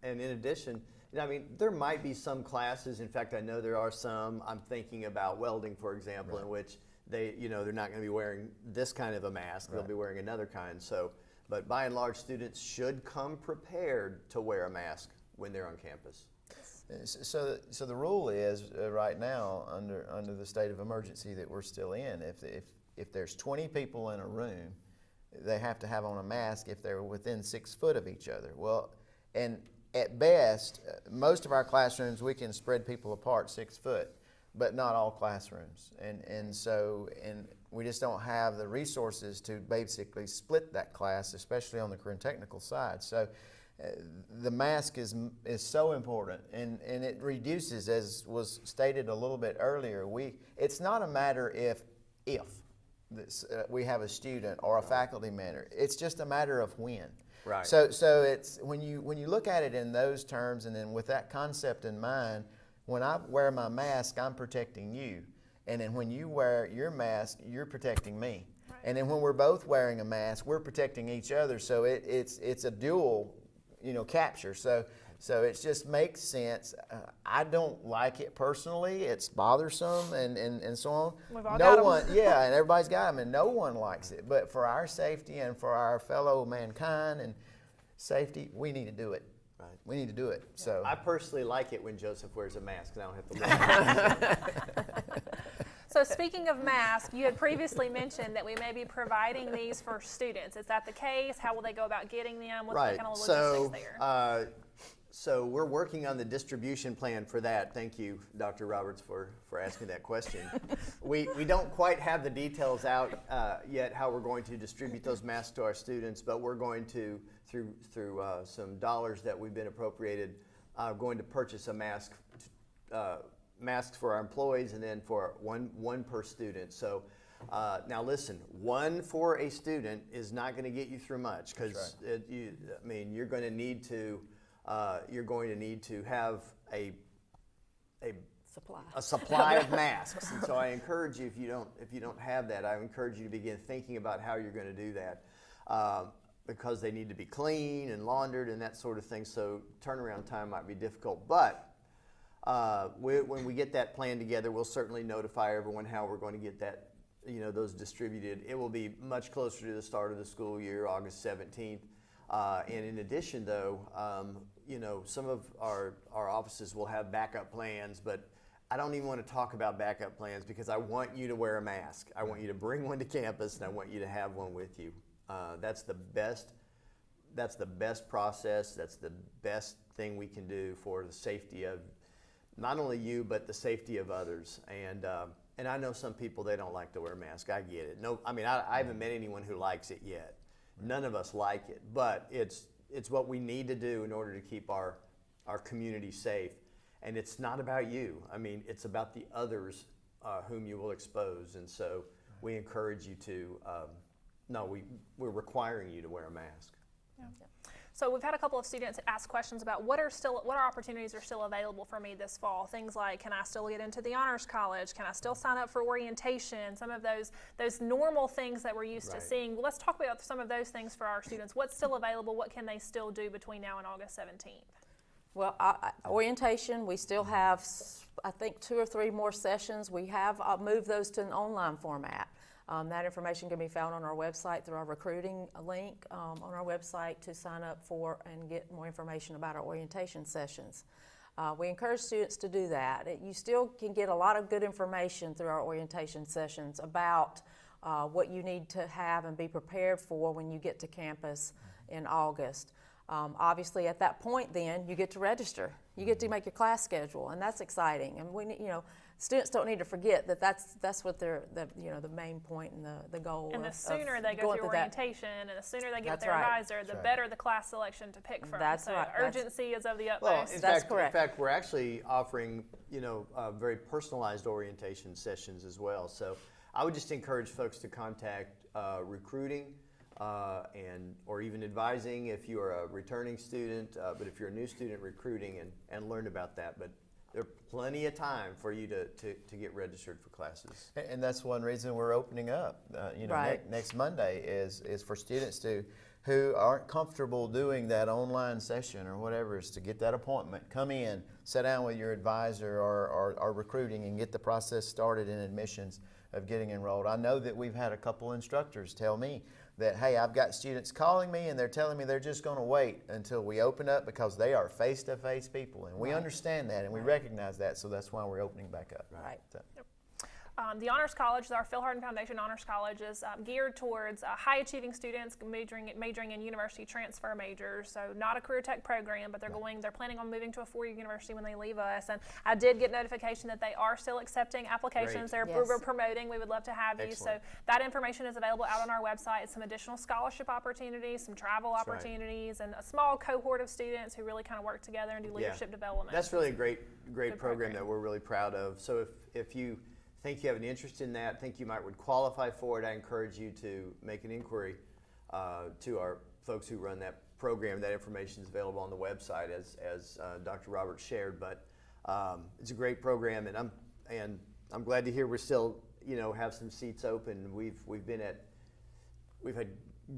And in addition, I mean, there might be some classes. In fact, I know there are some. I'm thinking about welding, for example, in which they're not going to be wearing this kind of a mask. They'll be wearing another kind. So, but by and large, students should come prepared to wear a mask when they're on campus. So the rule is right now under the state of emergency that we're still in, if there's 20 people in a room, they have to have on a mask if they're within 6 foot of each other. Well, and at best, most of our classrooms we can spread people apart 6 foot, but not all classrooms, and so we just don't have the resources to basically split that class, especially on the career and technical side. So the mask is so important, and it reduces, as was stated a little bit earlier. It's not a matter if we have a student or a faculty member. It's just a matter of when. Right. So it's when you look at it in those terms, and then with that concept in mind, when I wear my mask, I'm protecting you, and then when you wear your mask, you're protecting me. Right. And then when we're both wearing a mask, we're protecting each other. So it's a dual, capture. So it just makes sense. I don't like it personally. It's bothersome and so on. We've all got 'em. Yeah, and everybody's got them, and no one likes it. But for our safety and for our fellow mankind and safety, we need to do it. Right. We need to do it. So I personally like it when Joseph wears a mask, and I don't have to wear it. So speaking of masks, you had previously mentioned that we may be providing these for students. Is that the case? How will they go about getting them? What's the kind of logistics there? So we're working on the distribution plan for that. Thank you, Dr. Roberts, for asking that question. We don't quite have the details out yet how we're going to distribute those masks to our students, but we're going to, through some dollars that we've been appropriated, going to purchase a masks for our employees, and then for one per student. So now listen, one for a student is not going to get you through much, because you're going to need to have a supply of masks. And so I encourage you, if you don't have that, I encourage you to begin thinking about how you're going to do that, because they need to be clean and laundered and that sort of thing. So turnaround time might be difficult, but when we get that plan together, we'll certainly notify everyone how we're going to get that, those distributed. It will be much closer to the start of the school year, August 17th. And in addition, though, some of our offices will have backup plans, but I don't even want to talk about backup plans, because I want you to wear a mask. I want you to bring one to campus, and I want you to have one with you. That's the best process. That's the best thing we can do for the safety of not only you, but the safety of others. And I know some people, they don't like to wear a mask. I get it. I haven't met anyone who likes it yet. None of us like it, but it's what we need to do in order to keep our community safe. And it's not about you. It's about the others whom you will expose. And so we encourage you to, we're requiring you to wear a mask. Yeah. So we've had a couple of students ask questions about what opportunities are still available for me this fall. Things like, can I still get into the Honors College? Can I still sign up for orientation? Some of those normal things that we're used to seeing. Well, let's talk about some of those things for our students. What's still available? What can they still do between now and August 17th? Well, orientation, we still have, I think, 2 or 3 more sessions. We have moved those to an online format. That information can be found on our website through our recruiting link on our website to sign up for and get more information about our orientation sessions. We encourage students to do that. You still can get a lot of good information through our orientation sessions about what you need to have and be prepared for when you get to campus in August. Obviously, at that point, then you get to register. You get to make your class schedule, and that's exciting. And students don't need to forget that that's what the main point and the goal. And the sooner they go through orientation, and the sooner they get their advisor, the better the class selection to pick from. That's right. Urgency is of the utmost. Well, That's correct. In fact, we're actually offering very personalized orientation sessions as well. So I would just encourage folks to contact recruiting. Or even advising if you are a returning student, but if you're a new student, recruiting and learn about that. But there's plenty of time for you to get registered for classes. And that's one reason we're opening up. Right. Next Monday is for students to who aren't comfortable doing that online session or whatever, is to get that appointment, come in, sit down with your advisor or recruiting and get the process started in admissions of getting enrolled. I know that we've had a couple instructors tell me that, hey, I've got students calling me and they're telling me they're just going to wait until we open up because they are face-to-face people. And we understand that and we recognize that, so that's why we're opening back up. Right. So. The Honors College, our Phil Hardin Foundation Honors College, is geared towards high-achieving students majoring in university transfer majors. So not a career tech program, but they're planning on moving to a four-year university when they leave us. And I did get notification that they are still accepting applications. Great. We're promoting. We would love to have you. So that information is available out on our website. Some additional scholarship opportunities, some travel opportunities, and a small cohort of students who really kind of work together and do leadership development. That's really a great program that we're really proud of. So if you think you have an interest in that, think you would qualify for it, I encourage you to make an inquiry to our folks who run that program. That information is available on the website, as Dr. Roberts shared. But it's a great program, and I'm glad to hear we're still have some seats open. We've had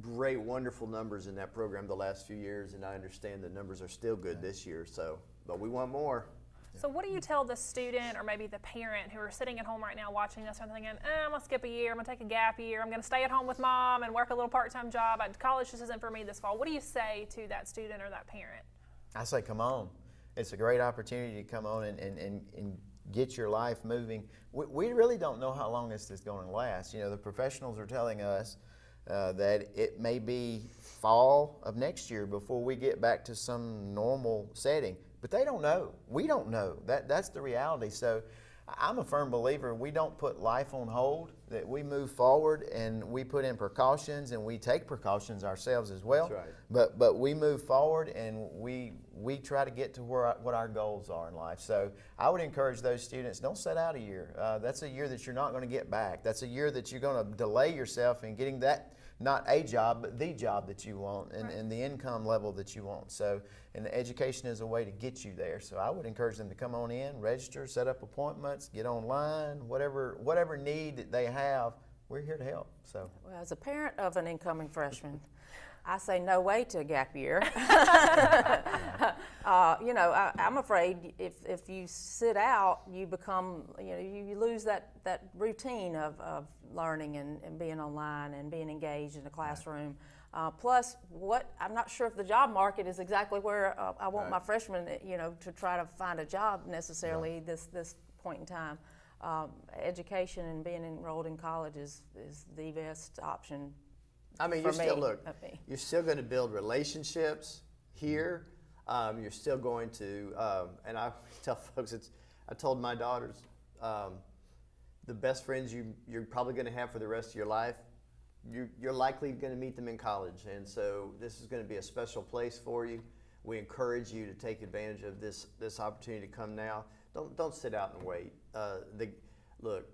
great, wonderful numbers in that program the last few years, and I understand the numbers are still good this year. So, but we want more. So what do you tell the student or maybe the parent who are sitting at home right now watching this and thinking, I'm going to skip a year, I'm going to take a gap year, I'm going to stay at home with mom and work a little part-time job, college just isn't for me this fall. What do you say to that student or that parent? I say come on. It's a great opportunity to come on and get your life moving. We really don't know how long this is going to last. The professionals are telling us that it may be fall of next year before we get back to some normal setting. But they don't know. We don't know. That's the reality. So I'm a firm believer we don't put life on hold, that we move forward and we put in precautions and we take precautions ourselves as well. That's right. But we move forward and we try to get to what our goals are in life. So I would encourage those students, don't set out a year. That's a year that you're not going to get back. That's a year that you're going to delay yourself in getting that, not a job, but the job that you want and the income level that you want. So, and education is a way to get you there. So I would encourage them to come on in, register, set up appointments, get online, whatever need that they have, we're here to help. So, Well, as a parent of an incoming freshman, I say no way to a gap year. I'm afraid if you sit out, you become, you lose that routine of learning and being online and being engaged in the classroom. Plus, I'm not sure if the job market is exactly where I want my freshmen, to try to find a job necessarily this point in time. Education and being enrolled in college is the best option. I mean, you're still going to build relationships here. You're still going to, and I tell folks, I told my daughters, the best friends you're probably going to have for the rest of your life, you're likely going to meet them in college. And so this is going to be a special place for you. We encourage you to take advantage of this opportunity to come now. Don't sit out and wait. Look,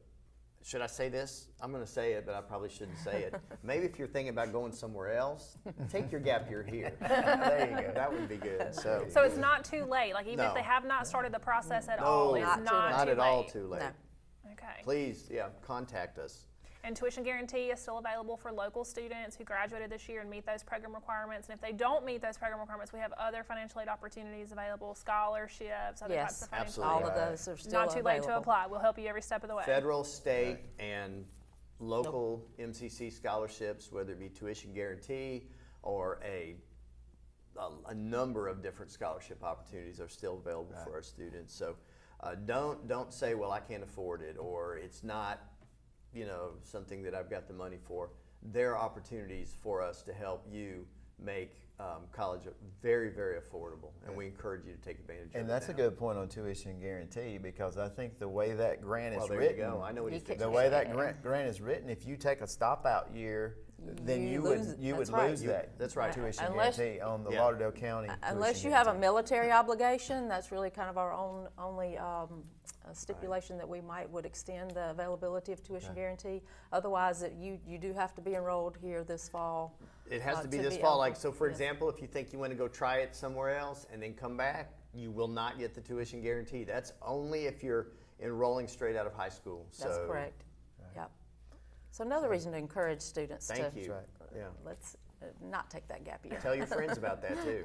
should I say this? I'm going to say it, but I probably shouldn't say it. Maybe if you're thinking about going somewhere else, take your gap year here. There you go. That would be good. So it's not too late. Like even if they have not started the process at all, it's not too at late. all too late. No. Okay. Please, contact us. And tuition guarantee is still available for local students who graduated this year and meet those program requirements. And if they don't meet those program requirements, we have other financial aid opportunities available, scholarships, other types of financial absolutely. aid. All of those are still Not too late available. to apply. We'll help you every step of the way. Federal, state, and local MCC scholarships, whether it be tuition guarantee or a number of different scholarship opportunities are still available for our students. So don't say, well, I can't afford it, or it's not something that I've got the money for. There are opportunities for us to help you make college very, very affordable, and we encourage you to take advantage of it. and that's now. a good point on tuition guarantee, because I think the way that grant is There written, you go. I know what he's could- the way that grant is written, if you take a stop out year, then You you lose would it. you would That's right. lose that. That's right. Tuition Unless- guarantee on the Yeah. Lauderdale County. Unless tuition you have a guarantee. military obligation, that's really kind of our only stipulation that we would extend the availability of tuition guarantee. Otherwise, you do have to be enrolled here this fall. It has to be to this be fall. eligible. Like, so for Yes. example, if you think you want to go try it somewhere else and then come back, you will not get the tuition guarantee. That's only if you're enrolling straight out of high school. That's So correct. Yep. So another reason to encourage students Thank to you. right. Yeah. not take that gap year. Tell your friends about that too.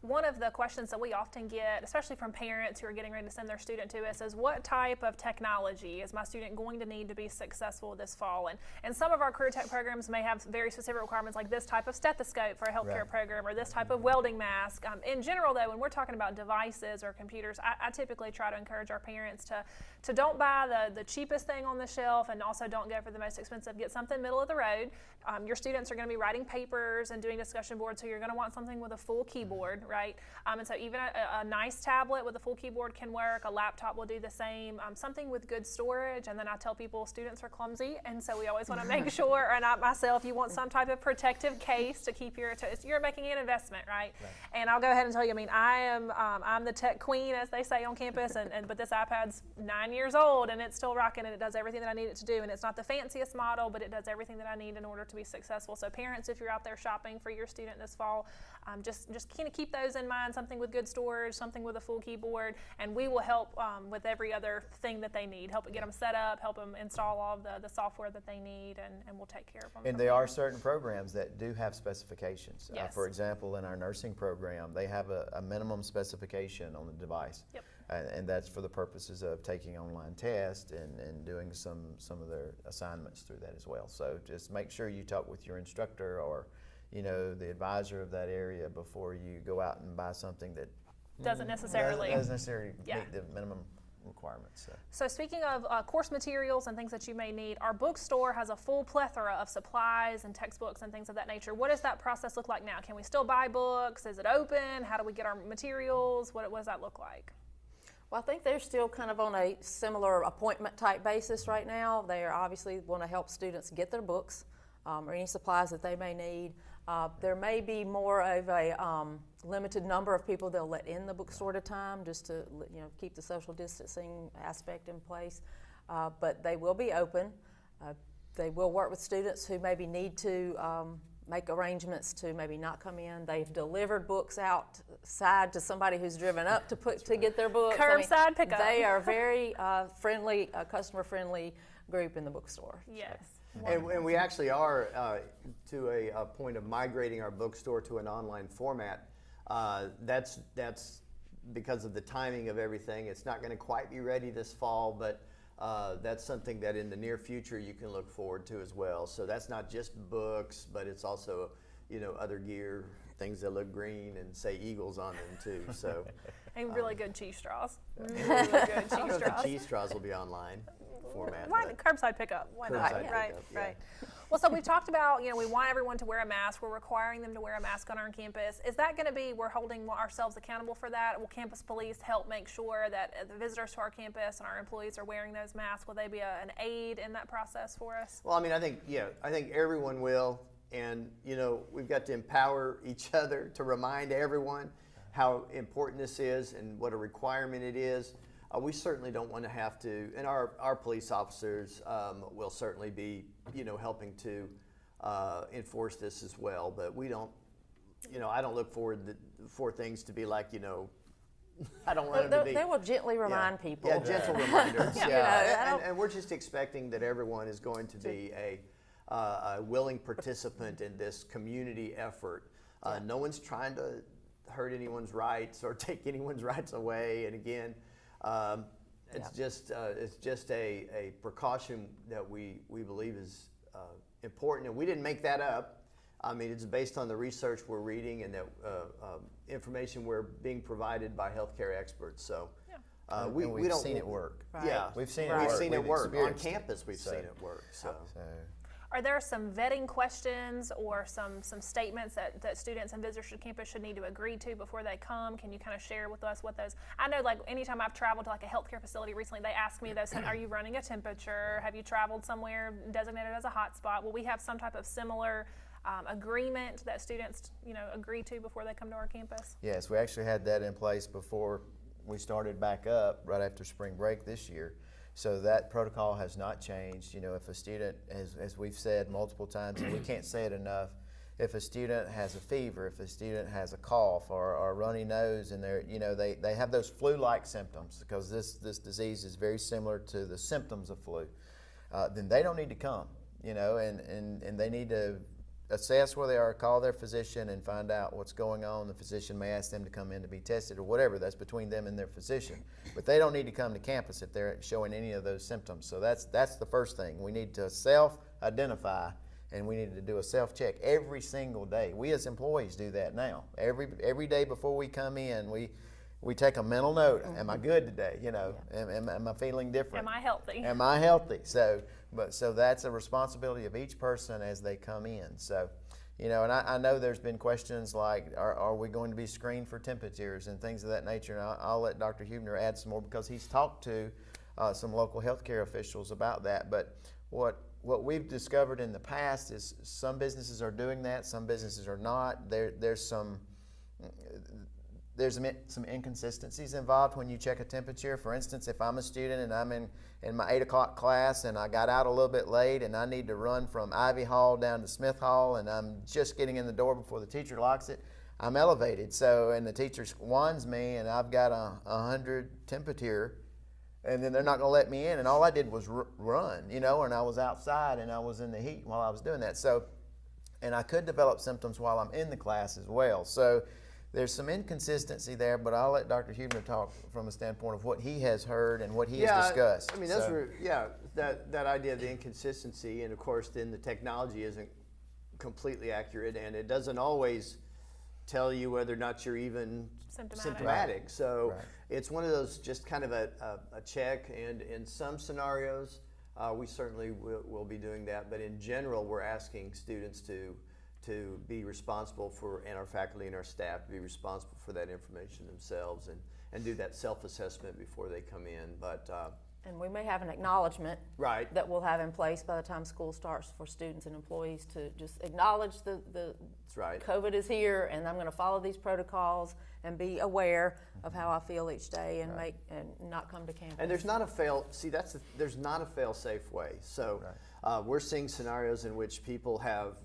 One of the questions that we often get, especially from parents who are getting ready to send their student to us, is what type of technology is my student going to need to be successful this fall? And some of our career tech programs may have very specific requirements, like this type of stethoscope for a healthcare program, or this type of welding mask. In general, though, when we're talking about devices or computers, I typically try to encourage our parents to don't buy the cheapest thing on the shelf, and also don't go for the most expensive. Get something middle of the road. Your students are going to be writing papers and doing discussion boards, so you're going to want something with a full keyboard, right? And so even a nice tablet with a full keyboard can work. A laptop will do the same. Something with good storage. And then I tell people students are clumsy, and so we always want to make sure, and I myself, you want some type of protective case to keep you're making an investment, right? And I'll go ahead and tell you, I mean, I'm the tech queen, as they say on campus, but this iPad's 9 years old, and it's still rocking, and it does everything that I need it to do. And it's not the fanciest model, but it does everything that I need in order to be successful. So parents, if you're out there shopping for your student this fall, just kind of keep those in mind, something with good storage, something with a full keyboard, and we will help with every other thing that they need, help get them set up, help them install all of the software that they need, and we'll take care of them. And there are certain programs that do have specifications. Yes. For example, in our nursing program, they have a minimum specification on the device. Yep. And that's for the purposes of taking online tests and doing some of their assignments through that as well. So just make sure you talk with your instructor or the advisor of that area before you go out and buy something that doesn't necessarily meet the minimum requirements. So speaking of course materials and things that you may need, our bookstore has a full plethora of supplies and textbooks and things of that nature. What does that process look like now? Can we still buy books? Is it open? How do we get our materials? What does that look like? Well, I think they're still kind of on a similar appointment type basis right now. They are obviously want to help students get their books or any supplies that they may need. There may be more of a limited number of people they'll let in the bookstore at a time, just to keep the social distancing aspect in place. But they will be open. They will work with students who maybe need to make arrangements to maybe not come in. They've delivered books outside to somebody who's driven up to get their books. Curbside pickup. They are very friendly, customer-friendly group in the bookstore. Yes. And we actually are to a point of migrating our bookstore to an online format. That's because of the timing of everything. It's not going to quite be ready this fall, but that's something that in the near future you can look forward to as well. So that's not just books, but it's also other gear, things that look green and say Eagles on them too. So And really good cheese straws. Really good I don't cheese know if the straws. cheese straws will be online format. Why but- curbside pickup? Why not? Curbside Right, pickup, yeah. right. Well, so we've talked about, we want everyone to wear a mask. We're requiring them to wear a mask on our campus. Is that going to be, we're holding ourselves accountable for that? Will campus police help make sure that the visitors to our campus and our employees are wearing those masks? Will they be an aid in that process for us? Well, I mean, I think everyone will, and we've got to empower each other to remind everyone how important this is and what a requirement it is. We certainly don't want to have to, and our police officers will certainly be, helping to enforce this as well. But we don't, I don't look forward for things to be like, I don't want them to be. They will gently remind people. Yeah, gentle reminders. Yeah. And we're just expecting that everyone is going to be a willing participant in this community effort. No one's trying to hurt anyone's rights or take anyone's rights away. And again, it's just a precaution that we believe is important, and we didn't make that up. I mean, it's based on the research we're reading and that information we're being provided by healthcare experts. So we've seen it work. Right. Yeah, We've seen it We've work. seen it We've work on experienced campus. We've So- seen it work. So. Are there some vetting questions or some statements that students and visitors to campus should need to agree to before they come? Can you kind of share with us what those, I know like anytime I've traveled to like a healthcare facility recently, they ask me those, are you running a temperature? Have you traveled somewhere designated as a hotspot? Will we have some type of similar agreement that students, agree to before they come to our campus? Yes, we actually had that in place before we started back up right after spring break this year. So that protocol has not changed. If a student, as we've said multiple times, and we can't say it enough, if a student has a fever, if a student has a cough or a runny nose, and they have those flu-like symptoms, because this disease is very similar to the symptoms of flu, then they don't need to come. And they need to assess where they are, call their physician and find out what's going on. The physician may ask them to come in to be tested or whatever. That's between them and their physician. But they don't need to come to campus if they're showing any of those symptoms. So that's the first thing. We need to self-identify, and we need to do a self-check every single day. We as employees do that now. Every day before we come in, we take a mental note. Am I good today? You know, am I feeling different? Am I healthy? Am I healthy? So that's a responsibility of each person as they come in. So, you know, and I know there's been questions like, are we going to be screened for temperatures and things of that nature? And I'll let Dr. Huebner add some more because he's talked to some local healthcare officials about that. But what we've discovered in the past is some businesses are doing that, some businesses are not. There's some inconsistencies involved when you check a temperature. For instance, if I'm a student and I'm in my 8 o'clock class and I got out a little bit late and I need to run from Ivy Hall down to Smith Hall and I'm just getting in the door before the teacher locks it, I'm elevated. So, and the teacher wands me and I've got a 100 temperature, and then they're not going to let me in, and all I did was run, you know, and I was outside and I was in the heat while I was doing that. So, and I could develop symptoms while I'm in the class as well. So there's some inconsistency there, but I'll let Dr. Huebner talk from a standpoint of what he has heard and what he has discussed. I mean, that idea of the inconsistency, and of course then the technology isn't completely accurate, and it doesn't always tell you whether or not you're even symptomatic. So it's one of those, just kind of a check, and in some scenarios we certainly will be doing that, but in general we're asking students to be responsible for, and our faculty and our staff to be responsible for that information themselves, and do that self-assessment before they come in. But and we may have an acknowledgement right. that we'll have in place by the time school starts for students and employees to just acknowledge the That's right. COVID is here, and I'm going to follow these protocols and be aware of how I feel each day, and not come to campus. And there's not a there's not a fail-safe way. So we're seeing scenarios in which people have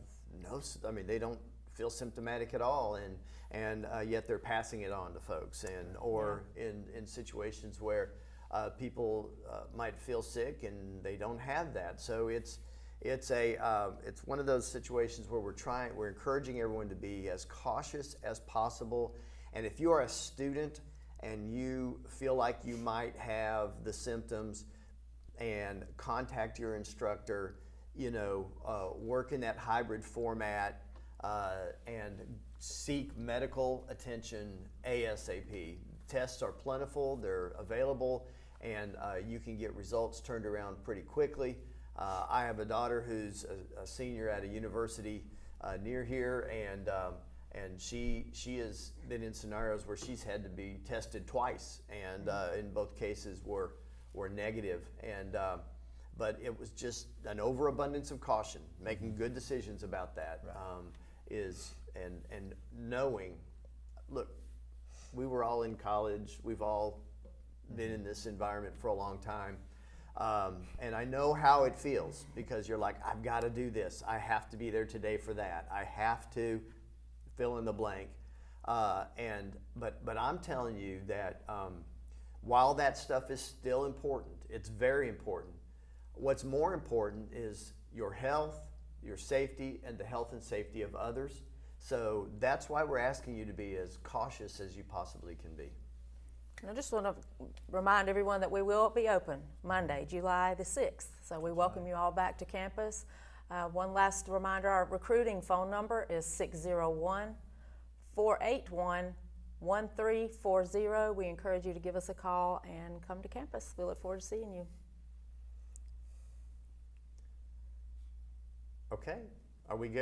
they don't feel symptomatic at all, and yet they're passing it on to folks, or in situations where people might feel sick and they don't have that. So it's one of those situations where we're encouraging everyone to be as cautious as possible. And if you are a student and you feel like you might have the symptoms, and contact your instructor, work in that hybrid format, and seek medical attention ASAP. Tests are plentiful, they're available, and you can get results turned around pretty quickly. I have a daughter who's a senior at a university near here, and she has been in scenarios where she's had to be tested twice, and in both cases were negative. But it was just an overabundance of caution. Making good decisions about that and knowing, look, we were all in college. We've all been in this environment for a long time. And I know how it feels, because you're like, I've got to do this. I have to be there today for that. I have to fill in the blank. But I'm telling you that while that stuff is still important, it's very important. What's more important is your health, your safety, and the health and safety of others. So that's why we're asking you to be as cautious as you possibly can be. And I just want to remind everyone that we will be open Monday, July the 6th. So we welcome you all back to campus. One last reminder, our recruiting phone number is 601-481-1340. We encourage you to give us a call and come to campus. We look forward to seeing you. Okay, are we good?